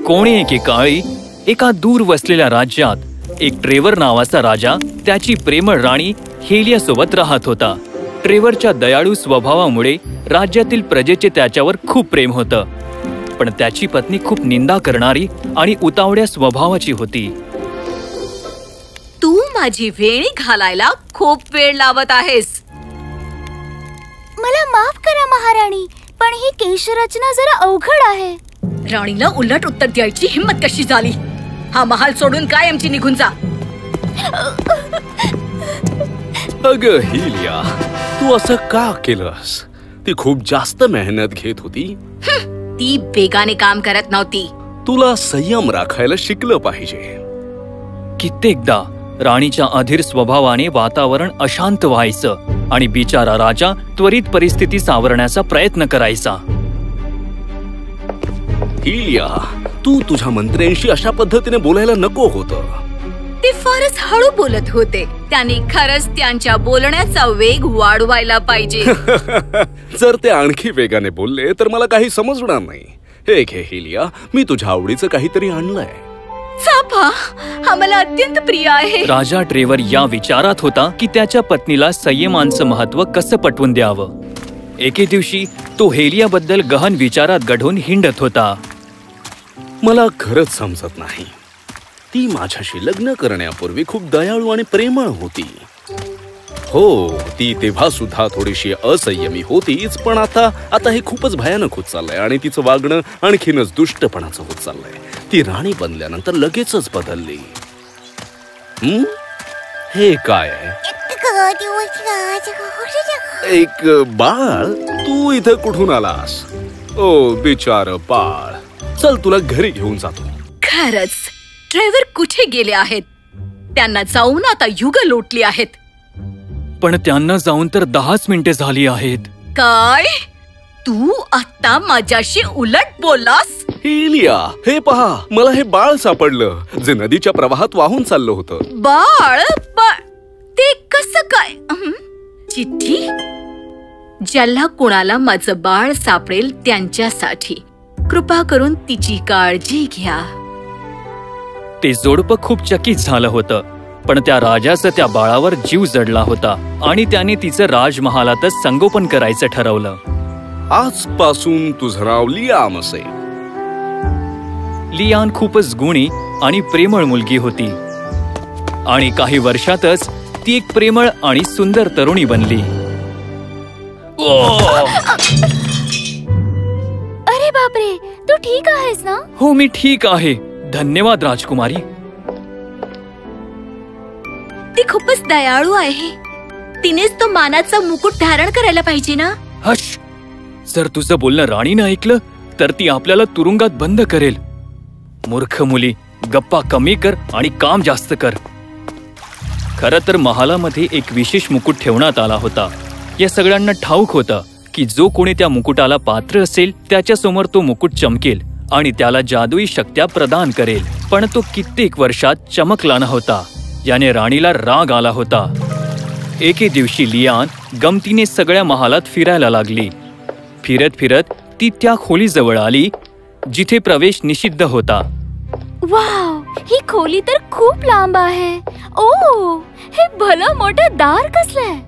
कोणे एके काळी एका दूर वसलेल्या राज्यात एक ट्रेवर नावाचा राजा त्याची प्रेमळ राणी हेलिया सोबत राहत होता. ट्रेवरच्या दयाळू स्वभावामुळे राज्यातील प्रजेचे त्याच्यावर खूप प्रेम होतं. पण त्याची पत्नी खूप निंदा करणारी आणि उतावळ्या स्वभावाची होती. तू माझी वेणी घालायला खूप वेळ लावत आहेस. मला माफ करा महाराणी, पण ही केशरचना जरा अवघड आहे. राणीला उलट उत्तर द्यायची हिम्मत कशी झाली? हा महाल सोडून कायमची निघून जा. अगं हिलिया, तू असं का केलंस? ती खूप जास्त मेहनत घेत होती. ती वेगाने काम करत नव्हती. तुला संयम राखायला शिकलं पाहिजे. कित्येकदा राणीच्या अधीर स्वभावाने वातावरण अशांत व्हायचं आणि बिचारा राजा त्वरित परिस्थिती सावरण्याचा प्रयत्न करायचा. हिलिया, तू तुझ्या मंत्र्यांशी अशा पद्धतीने बोलायला नको होतं. ते फारच हळू बोलत होते. त्यांनी खरंच त्यांच्या बोलण्याचा वेग वाढवायला पाहिजे. जर ते आणखी वेगाने बोलले तर मला काही समजणार नाही. हे घे हिलिया, मी तुझ्या आवडीचं काहीतरी आणलंय. चाफा, हा मला अत्यंत प्रिय आहे. राजा ट्रेवर या विचारात होता की त्याच्या पत्नीला संयमांचं महत्व कसं पटवून द्यावं. एके दिवशी तो हेलियाबद्दल गहन विचारात गढून हिंडत होता. मला खरंच समजत नाही. ती माझ्याशी लग्न करण्यापूर्वी खूप दयाळू आणि प्रेमळ होती. हो, ती तेव्हा सुद्धा थोडीशी असंयमी होतीच, पण आता हे खूपच भयानक होत चाललंय आणि तिचं वागणं आणखीनच दुष्टपणाचं होत चाललंय. ती राणी बनल्यानंतर लगेचच बदलली. हे काय आहे? एक बाळ? तू इथं कुठून आलास? ओ बिचार बाळ, चल तुला घरी घेऊन जातो. खरंच ट्रेवर कुठे गेले आहेत? त्यांना जाऊन आता युग लोटली आहेत. पण त्यांना जाऊन तर 10 मिनिटे झाली आहेत. काय? तू आता माझ्याशी उलट बोललास? हिलिया, हे पहा, मला हे बाळ सापडलं जे नदीच्या प्रवाहात वाहून चाललं होतं. बाळ? ते कसं काय? चिठ्ठी? ज्याला कोणाला माझं बाळ सापडेल त्यांच्यासाठी कृपा करून तिची काळजी घ्या. ते जोडपं खूप चकित झालं होतं, पण त्या राजाचं त्या बाळावर जीव जडला होता आणि त्याने तिचं राजमहालातच संगोपन करायचं ठरवलं. आजपासून तुझं नाव लियाम असेल. लियान खूपच गुणी आणि प्रेमळ मुलगी होती आणि काही वर्षातच ती एक प्रेमळ आणि सुंदर तरुणी बनली. अरे बापरे, तू ठीक आहेस ना? हो, मी ठीक आहे. धन्यवाद राजकुमारी. ती खूपच दयाळू आहे. तिनेच तो मानाचा मुकुट धारण करायला पाहिजे ना? हश, जर तुझं बोलणं राणीनं ऐकलं तर ती आपल्याला तुरुंगात बंद करेल. मूर्ख मुली, गप्पा कमी कर आणि काम जास्त कर. खरं तर महालामध्ये एक विशेष मुकुट ठेवण्यात आला होता. या सगळ्यांना ठाऊक होतं की जो कोणी त्या मुकुटाला पात्र असेल त्याच्यासमोर तो मुकुट चमकेल आणि त्याला जादुई शक्त्या प्रदान करेल. पण तो कित्येक वर्षात चमकला नव्हता. याने राणीला राग आला होता. एके दिवशी लियान गमतीने सगळ्या महालात फिरायला लागली. फिरत फिरत ती त्या खोलीजवळ आली जिथे प्रवेश निषिद्ध होता. वाव, ही खोली तर खूप लांब आहे. ओ, हे भलं मोठं दार कसलंय?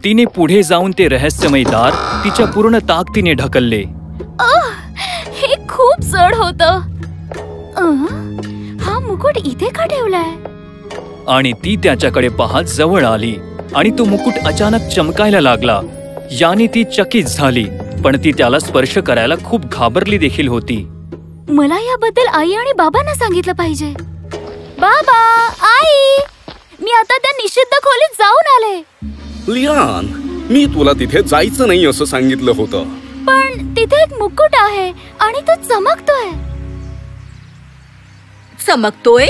तिने पुढे जाऊन ते रहस्यमय दार तिच्या पूर्ण ताकदीने ढकलले. हे खूप जड होतं. हा मुकुट इथे का ठेवलाय? आणि ती त्याच्याकडे पाहत जवळ आली आणि तो मुकुट अचानक चमकायला लागला. याने ती चकित झाली, पण ती त्याला स्पर्श करायला खूप घाबरली देखील होती. मला याबद्दल आई आणि बाबांना सांगितलं पाहिजे. बाबा, आई, मी आता त्या निषिद्ध खोलीत जाऊन आले. लियान, मी तुला तिथे जायचं नाही असं सांगितलं होतं. पण तिथे एक मुकुट आहे आणि तो चमकतोय. चमकतोय?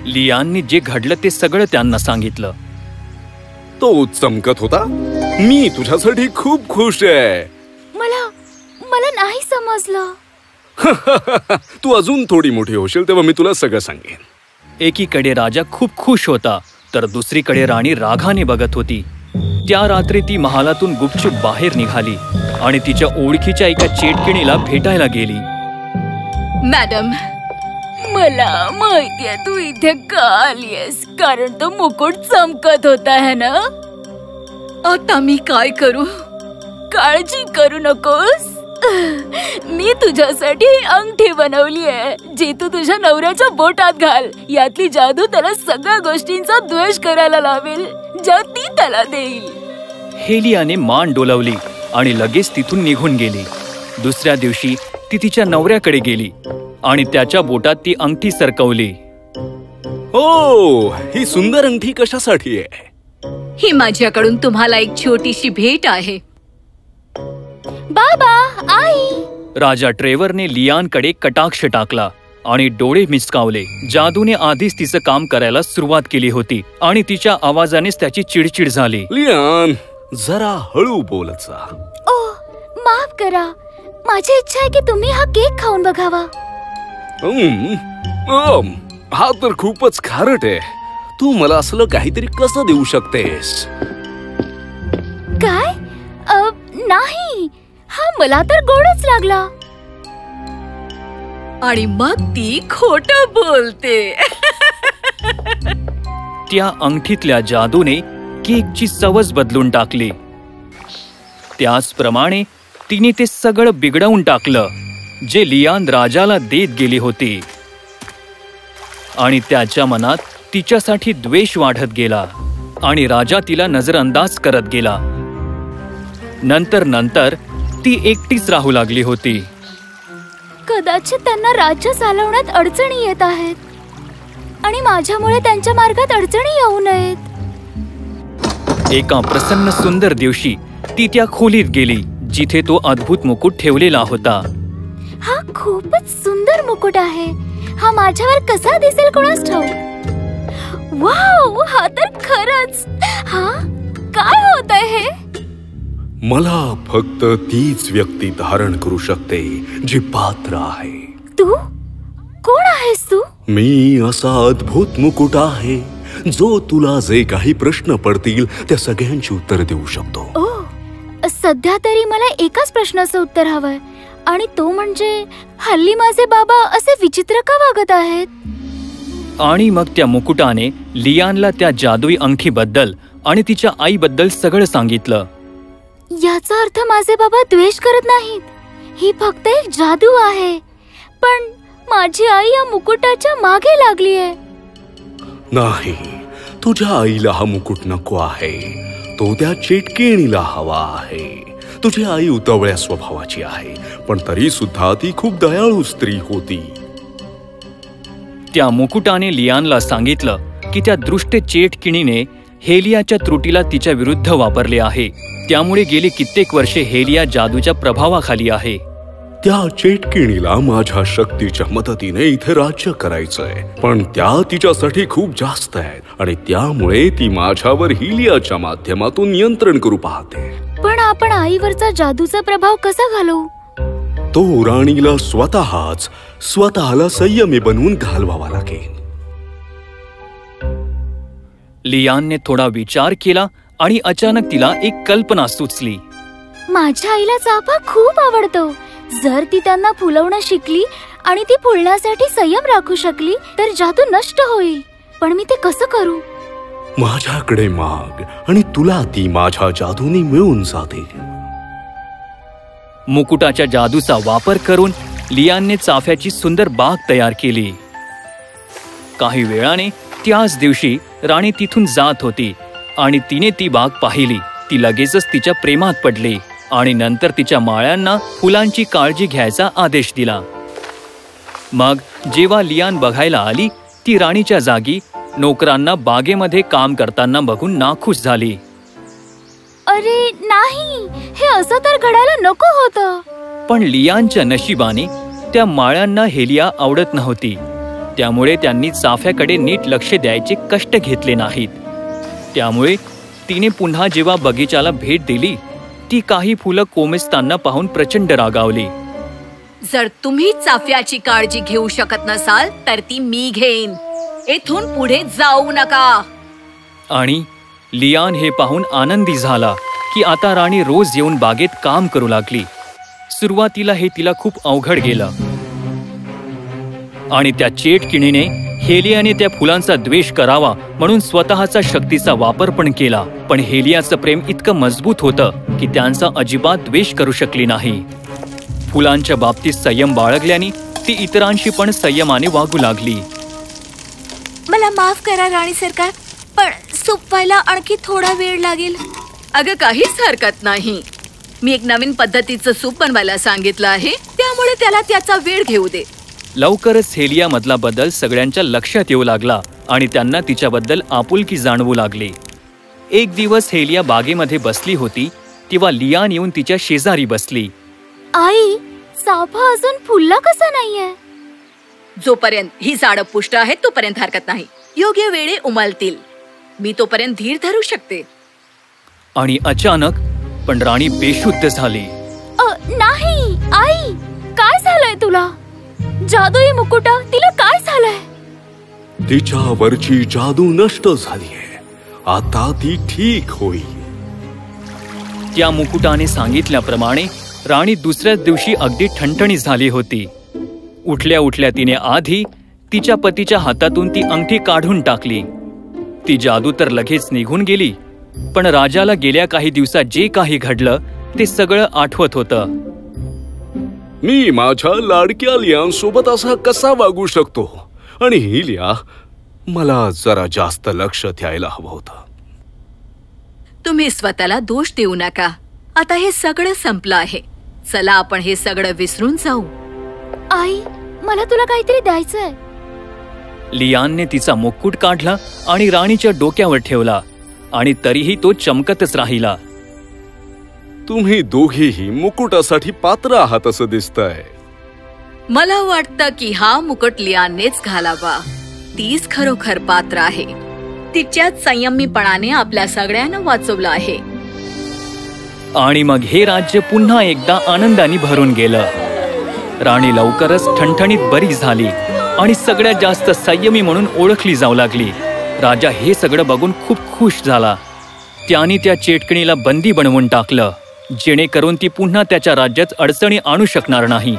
लियानने जे घडलं ते सगळं त्यांना सांगितलं. तो चमकत होता? मी तुझ्यासाठी खूप खुश आहे. मला नाही समजलं. तू अजून थोडी मोठी होशील तेव्हा मी तुला सगळं सांगेन. एकीकडे राजा खूप खुश होता तर दुसरीकडे राणी रागाने बघत होती. त्या रात्री ती महालातून गुपचूप बाहेर निघाली आणि तिच्या ओळखीच्या एका चेटकिणीला भेटायला गेली. मॅडम, मला माहितीये तू इथे का आलीयस, कारण तो मुकुट चमकत होता है ना. आता मी काय करू? काळजी करू नकोस. मी तुझ्यासाठी ही अंगठी बनवली आहे, जी तू तुझ्या नवऱ्याच्या बोटात घाल. यातली जादू त्याला सगळ्या गोष्टींचा द्वेष करायला लावेल, ज्या ती त्याला देईल. हेलियाने मान डोलावली आणि लगेच तिथून निघून गेली. दुसऱ्या दिवशी ती तिच्या नवऱ्याकडे गेली आणि त्याच्या बोटात ती अंगठी सरकवली. ओ, ही सुंदर अंगठी कशासाठी आहे? ही माझ्याकडून तुम्हाला एक छोटीशी भेट आहे. बाबा, आई. राजा ट्रेवरने लियानकडे कटाक्ष टाकला आणि डोळे मिचकावले. जादूने आधीच तिचं काम करायला सुरुवात केली होती आणि तिच्या आवाजानेच त्याची चिडचिड झाली. लियान, जरा हळू बोलत जा. ओ, माफ करा. माझी इच्छा आहे की तुम्ही हा केक खाऊन बघावा. हा तर खूपच खारट आहे. तू मला असलं काहीतरी कसं देऊ शकतेस? काय? नाही, हा मला तर गोडच लागला. आणि मग ती खोटं बोलते. त्या अंगठीतल्या जादूने केकची चवच बदलून टाकली. त्याचप्रमाणे तिने ते सगळं बिघडवून टाकलं जे लियान राजाला देत गेली होती. आणि त्याच्या मनात तिच्यासाठी द्वेष वाढत गेला आणि राजा तिला नजरअंदाज करत गेला. नंतर ती एकटीच राहू लागली होती. कदाचित त्यांना राज्य चालवण्यात अडचणी येत आहेत आणि माझ्यामुळे त्यांच्या मार्गात अडचणी येऊ नयेत. एका प्रसन्न सुंदर दिवशी ती त्या खोलीत गेली जिथे तो अद्भुत मुकुट ठेवलेला होता. हा खूपच सुंदर मुकुट आहे. हा माझ्यावर कसा दिसेल कोणास ठाऊक. वाव, हा तर खरंच. हा काय होत आहे हे? मला फक्त तीच व्यक्ती धारण करू शकते जी पात्र आहे. तू कोण आहेस तू? मी असा अद्भुत मुकुट आहे जो तुला जे काही प्रश्न पडतील त्या सगळ्यांची उत्तर देऊ शकतो. ओ, सध्या तरी मला एकाच प्रश्नाचं उत्तर हवंय, आणि तो म्हणजे हल्ली माझे बाबा असे विचित्र का वागत आहेत? आणि मग त्या मुकुटाने लियानला त्या जादुई अंगठीबद्दल आणि तिच्या आईबद्दल सगळं सांगितलं. याचा अर्थ माझे बाबा द्वेष करत नाहीत. ही फक्त एक जादू आहे. पण माझी आई या मुकुटाच्या मागे लागली आहे. नाही, तुझ्या आईला हा मुकुट नको आहे. तो त्या चेटकेणीला हवा आहे. तुझी आई उतावळ्या स्वभावाची आहे, पण तरी सुद्धा ती खूप दयाळू स्त्री होती. त्या मुकुटाने लियानला सांगितलं की त्या दृष्ट चेटकिणीने हेलियाच्या त्रुटीला तिच्या विरुद्ध वापरले आहे. त्यामुळे गेली कित्येक वर्षे हेलिया जादूच्या प्रभावाखाली आहे. त्या चेटकिणीला माझ्या शक्तीच्या मदतीने इथे राज्य करायचंय, पण त्या तिच्यासाठी खूप जास्त आहेत आणि त्यामुळे ती माझ्यावर हेलियाच्या माध्यमातून नियंत्रण करू पाहते. पण आपण आईवरचा जादूचा प्रभाव कसा घालवू? तो राणीला स्वतःला संयमी बनवून घालवावा लागेल. लियानने थोडा विचार केला आणि अचानक तिला एक कल्पना सुचली. माझ्या आईला चाफा खूप आवडतो. जर ती त्यांना फुलवणं शिकली आणि ती फुलण्यासाठी संयम राखू शकली तर जादू नष्ट होईल. पण मी ते कसं करू? माझ्याकडे माग आणि तुला ती माझ्या जादूने मिळून जाते. मुकुटाच्या जादूचा वापर करून लियानने चाफ्याची सुंदर बाग तयार केली. काही वेळाने त्याच दिवशी राणी तिथून जात होती आणि तिने ती बाग पाहिली. ती लगेचच तिच्या प्रेमात पडली आणि नंतर तिच्या माळ्यांना फुलांची काळजी घ्यायचा आदेश दिला. मग जेव्हा लियान बघायला आली, ती राणीच्या जागी नोकरांना बागेमध्ये काम करताना बघून नाखुश झाली. अरे नाही, हे असं तर घडायला नको होतं. पण लियानच्या नशिबाने त्या माळ्यांना हेलिया आवडत नव्हती. त्यामुळे त्यांनी चाफ्याकडे नीट लक्ष द्यायचे कष्ट घेतले नाहीत. त्यामुळे तिने पुन्हा जेव्हा बगीचाला भेट दिली, ती काही फुलं कोमेजताना पाहून प्रचंड रागावली. जर तुम्ही चाफ्याची काळजी घेऊ शकत नसाल तर ती मी घेईन. इथून पुढे जाऊ नका. आणि लियान हे पाहून आनंदी झाला की आता राणी रोज येऊन बागेत काम करू लागली. सुरुवातीला हे तिला खूप अवघड गेलं. आणि त्या चेटकिणीने हेलियाने त्या फुलांचा द्वेष करावा म्हणून स्वतःचा शक्तीचा वापर पण केला. पण हेलियाचं प्रेम इतकं मजबूत होतं की त्यांचा अजिबात द्वेष करू शकली नाही. फुलांच्या बाबतीत संयम बाळगल्याने ती इतरांशी पण संयमाने वागू लागली. मला माफ करा राणी सरकार, पण सूप व्हायला आणखी थोडा वेळ लागेल. अगं काहीच हरकत नाही. मी एक नवीन पद्धतीचं सूप बनवायला सांगितलं आहे, त्यामुळे त्याला त्याचा वेळ घेऊ दे. लवकरच हेलिया मधला बदल सगळ्यांच्या लक्षात येऊ लागला आणि त्यांना तिच्याबद्दल आपुलकी जाणवू लागली. एक दिवस हेलिया बागेमध्ये बसली होती तेव्हा लियान येऊन तिच्या शेजारी बसली. आई, साफा अजून फुलला कसा नाहीये? जोपर्यंत ही झाडं पुष्ट आहेत तोपर्यंत हरकत नाही. योग्य वेळे उमलतील. मी तोपर्यंत धीर धरू शकते. आणि अचानक पण राणी बेशुद्ध झाली. नाही आई, काय झालंय तुला? जादुई मुकुटा, तिला काय झालंय? तिच्यावरची जादू नष्ट झालीये. आता ती ठीक होईल. त्या मुकुटाने सांगितल्याप्रमाणे राणी दुसऱ्याच दिवशी अगदी ठणठणीत झाली होती. उठल्या उठल्या तिने आधी तिच्या पतीच्या हातातून ती अंगठी काढून टाकली. ती जादू तर लगेच निघून गेली, पण राजाला गेल्या काही दिवसात जे काही घडलं ते सगळं आठवत होतं. मी माझ्या लाडक्या लियांसोबत असा कसा वागू शकतो? आणि ही लिया मला जरा जास्त लक्ष द्यायला हवं होतं. तुम्ही स्वतःला दोष देऊ नका. आता हे सगळं संपलं आहे. चला आपण हे सगळं विसरून जाऊ. आई, मला तुला काहीतरी द्यायचंय. लियानने तिचा मुकुट काढला आणि राणीच्या डोक्यावर ठेवला आणि तरीही तो चमकतच राहिला. तुम्ही दोघेही मुकुटासाठी पात्र आहात असं दिसतंय. मला वाटतं की हा मुकुट लियाननेच घालावा. तीच खरोखर पात्र आहे. तिच्याच संयमीपणाने आपल्या सगळ्यांना वाचवलं आहे. आणि मग हे राज्य पुन्हा एकदा आनंदाने भरून गेलं. राणी लवकरच ठणठणीत बरी झाली आणि सगळ्यात जास्त संयमी म्हणून ओळखली जाऊ लागली. राजा हे सगळं बघून खूप खुश झाला. त्याने त्या चेटकिणीला बंदी बनवून टाकलं, जेणेकरून ती पुन्हा त्याच्या राज्यात अडचणी आणू शकणार नाही.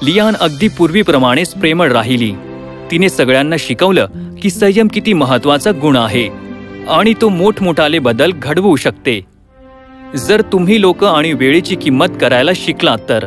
लियान अगदी पूर्वीप्रमाणेच प्रेमळ राहिली. तिने सगळ्यांना शिकवलं की संयम किती महत्वाचा गुण आहे आणि तो मोठमोठाले बदल घडवू शकते, जर तुम्ही लोक आणि वेळेची किंमत करायला शिकलात तर.